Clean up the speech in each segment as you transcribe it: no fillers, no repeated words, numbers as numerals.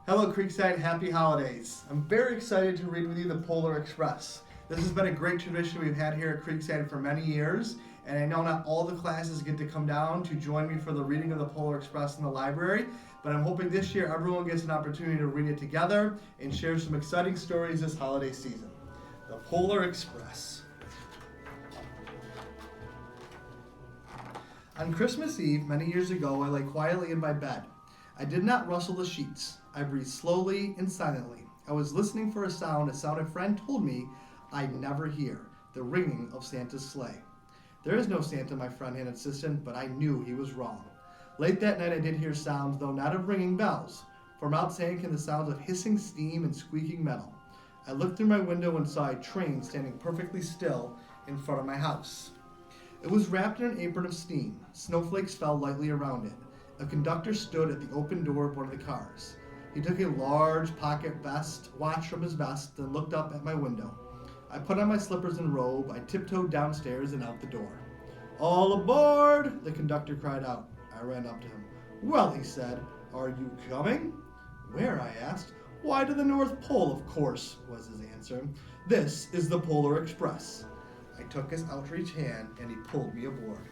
Hello, Creekside. Happy holidays. I'm very excited to read with you the Polar Express. This has been a great tradition we've had here at Creekside for many years, and I know not all the classes get to come down to join me for the reading of the Polar Express in the library, but I'm hoping this year everyone gets an opportunity to read it together and share some exciting stories this holiday season. The Polar Express. On Christmas Eve, many years ago, I lay quietly in my bed. I did not rustle the sheets. I breathed slowly and silently. I was listening for a sound a friend told me I'd never hear, the ringing of Santa's sleigh. There is no Santa, my friend had insisted, but I knew he was wrong. Late that night I did hear sounds, though not of ringing bells. From outside came the sounds of hissing steam and squeaking metal. I looked through my window and saw a train standing perfectly still in front of my house. It was wrapped in an apron of steam. Snowflakes fell lightly around it. A conductor stood at the open door of one of the cars. He took a large pocket watch from his vest, then looked up at my window. I put on my slippers and robe. I tiptoed downstairs and out the door. "All aboard!" the conductor cried out. I ran up to him. "Well," he said, "are you coming?" "Where?" I asked. "Why, to the North Pole, of course," was his answer. "This is the Polar Express." I took his outreached hand and he pulled me aboard.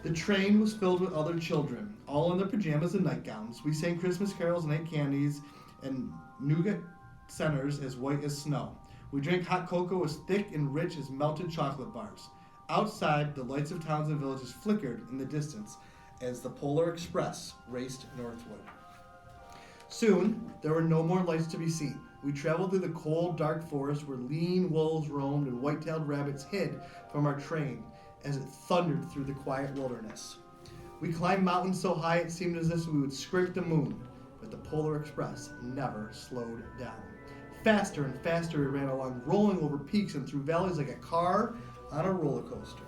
The train was filled with other children, all in their pajamas and nightgowns. We sang Christmas carols and ate candies and nougat centers as white as snow. We drank hot cocoa as thick and rich as melted chocolate bars. Outside, the lights of towns and villages flickered in the distance as the Polar Express raced northward. Soon, there were no more lights to be seen. We traveled through the cold, dark forest where lean wolves roamed and white-tailed rabbits hid from our train as it thundered through the quiet wilderness. We climbed mountains so high it seemed as if we would scrape the moon, but the Polar Express never slowed down. Faster and faster we ran along, rolling over peaks and through valleys like a car on a roller coaster.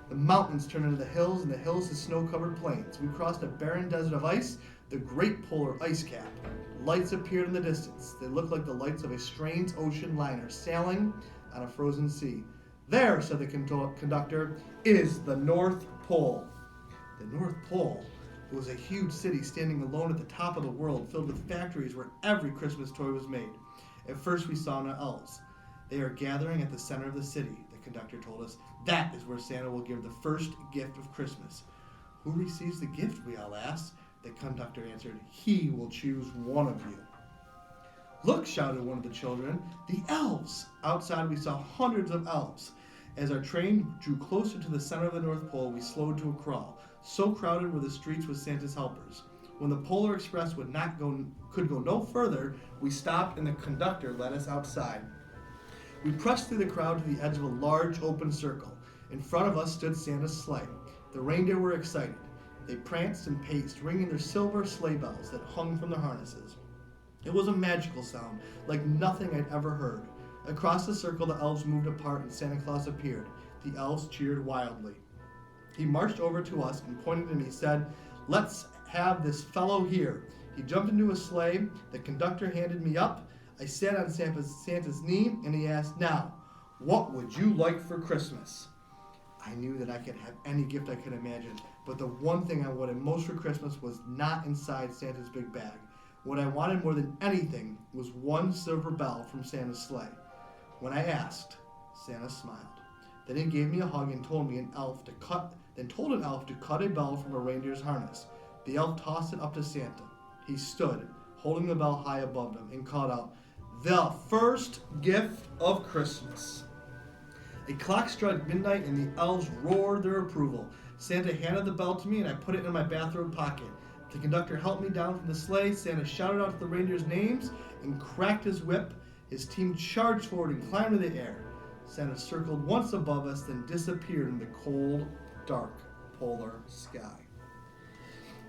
The mountains turned into the hills and the hills to snow-covered plains. We crossed a barren desert of ice, the great polar ice cap. Lights appeared in the distance. They looked like the lights of a strange ocean liner sailing on a frozen sea. "There," said the conductor, "is the North Pole." The North Pole was a huge city standing alone at the top of the world, filled with factories where every Christmas toy was made. At first we saw no elves. "They are gathering at the center of the city," the conductor told us. "That is where Santa will give the first gift of Christmas." "Who receives the gift?" we all asked. The conductor answered, "He will choose one of you." "Look," shouted one of the children, "the elves!" Outside we saw hundreds of elves. As our train drew closer to the center of the North Pole, we slowed to a crawl. So crowded were the streets with Santa's helpers. When the Polar Express could go no further, we stopped and the conductor led us outside. We pressed through the crowd to the edge of a large open circle. In front of us stood Santa's sleigh. The reindeer were excited. They pranced and paced, ringing their silver sleigh bells that hung from their harnesses. It was a magical sound, like nothing I'd ever heard. Across the circle, the elves moved apart and Santa Claus appeared. The elves cheered wildly. He marched over to us and pointing to me said, "Let's have this fellow here." He jumped into a sleigh. The conductor handed me up. I sat on Santa's knee and he asked, "Now, what would you like for Christmas?" I knew that I could have any gift I could imagine, but the one thing I wanted most for Christmas was not inside Santa's big bag. What I wanted more than anything was one silver bell from Santa's sleigh. When I asked, Santa smiled. Then he gave me a hug and told an elf to cut a bell from a reindeer's harness. The elf tossed it up to Santa. He stood, holding the bell high above him, and called out, "The first gift of Christmas." A clock struck midnight and the elves roared their approval. Santa handed the bell to me and I put it in my bathrobe pocket. The conductor helped me down from the sleigh. Santa shouted out the reindeers' names and cracked his whip. His team charged forward and climbed into the air. Santa circled once above us, then disappeared in the cold, dark polar sky.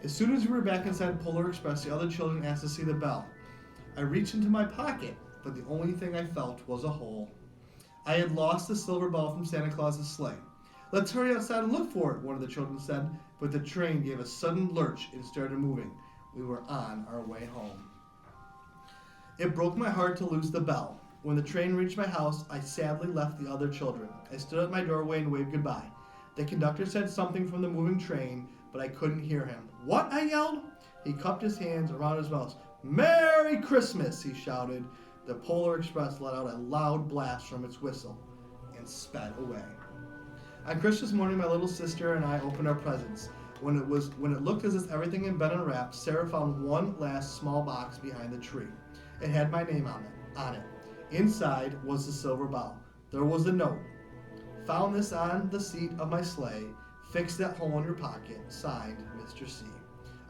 As soon as we were back inside Polar Express, the other children asked to see the bell. I reached into my pocket, but the only thing I felt was a hole. I had lost the silver bell from Santa Claus's sleigh. "Let's hurry outside and look for it," one of the children said, but the train gave a sudden lurch and started moving. We were on our way home. It broke my heart to lose the bell. When the train reached my house, I sadly left the other children. I stood at my doorway and waved goodbye. The conductor said something from the moving train, but I couldn't hear him. "What?" I yelled. He cupped his hands around his mouth. "Merry Christmas!" he shouted. The Polar Express let out a loud blast from its whistle and sped away. On Christmas morning, my little sister and I opened our presents. When it looked as if everything had been unwrapped, Sarah found one last small box behind the tree. It had my name on it. Inside was the silver bell. There was a note. "Found this on the seat of my sleigh. Fixed at home in your pocket. Signed, Mr. C."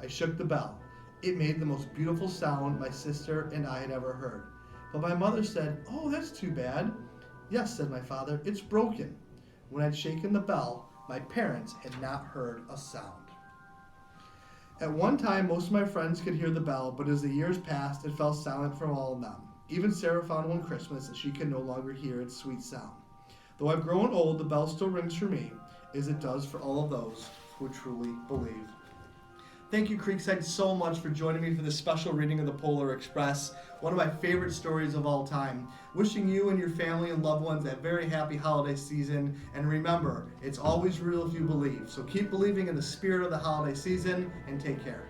I shook the bell. It made the most beautiful sound my sister and I had ever heard. But my mother said, "Oh, that's too bad." "Yes," said my father, "it's broken." When I'd shaken the bell, my parents had not heard a sound. At one time, most of my friends could hear the bell, but as the years passed, it fell silent from all of them. Even Sarah found one Christmas that she could no longer hear its sweet sound. Though I've grown old, the bell still rings for me, as it does for all of those who truly believe. Thank you, Creekside, so much for joining me for this special reading of the Polar Express, one of my favorite stories of all time. Wishing you and your family and loved ones a very happy holiday season, and remember, it's always real if you believe. So keep believing in the spirit of the holiday season, and take care.